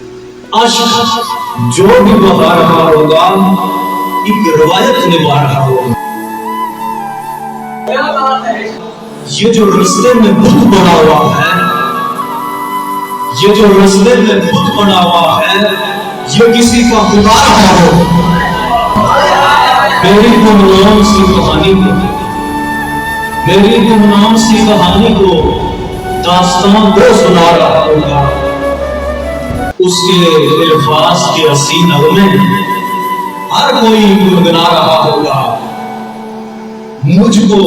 عاشق جو بھی بہا رہا ہوگا ایک روایت نبھا رہا ہوگا. یہ جو رستے میں بت بنا ہوا ہے، یہ جو رستے میں بت بنا ہوا ہے، یہ کسی کا خدا رہا ہو. میری گمنام سی کہانی کو، میری گمنام سی کہانی کو داستان کو سنا رہا ہوگا. اس کے الفاظ کے حسین نغمے ہر کوئی گنگنا رہا ہوگا. مجھ کو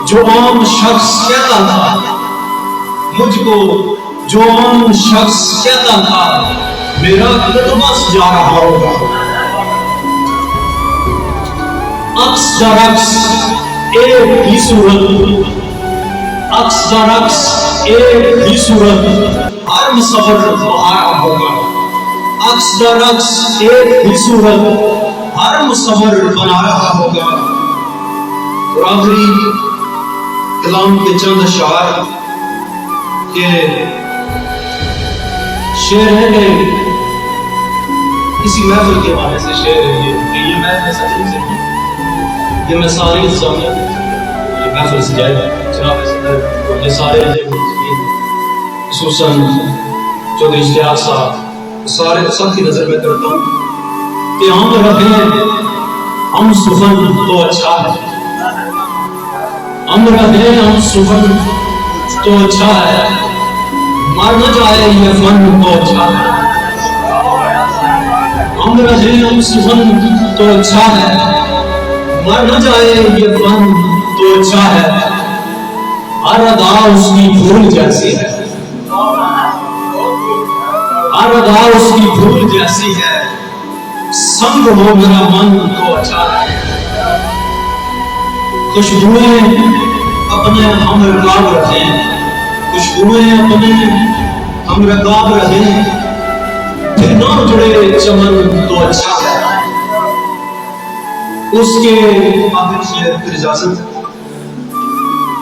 جو عام شخص کہتا تھا، مجھ کو جو عام شخص کہتا تھا، میرا کتبہ سجا رہا ہوگا. عکس درعکس ایک ہی صورت، عکس درعکس ایک ہی صورت ہر مصور بہا رہا ہوگا. عکس درعکس ایک ہی صورت ہر مصور بنا رہا ہوگا. اور آخری کلام کے چند اشعار کے شعر ہے کہ کسی محفل کے حوالے سے شعر ہے کہ یہ محفل سچی سے یہ میں ساری انسانیت یہ محفل سجائے جناب صدر اور یہ سارے خصوصاً چودھری اشتیاق صاحب سارے سب کی نظر میں کرتا ہوں کہ ہم رکھیں ہم سخن تو اچھا ہے، ہم رکھیں ہم سخن تو اچھا ہے، مر نہ جائے یہ فن تو اچھا ہے. ہم رکھیں ہم سخن تو اچھا ہے، مر نہ جائے یہ فن تو اچھا ہے. ہر ادا اس کی پھول جیسی ہے، ہر ادا اس کی پھول جیسی ہے، سنگ ہو میرا من تو اچھا ہے. خوشبوئیں اپنے ہم رکاب رکھیں، خوشبوئیں اپنے ہم رکاب رہیں، پھر نہ جڑے چمن تو اچھا ہے. اس کے آخر شعر پھر اجازت،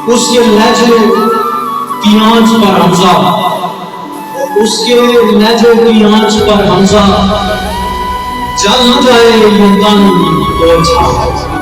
اس کے لہجے کی آنچ پر حمزہ، اس کے لہجے کی آنچ پر حمزہ، جل نہ جائے یہ تن تو اچھا ہے.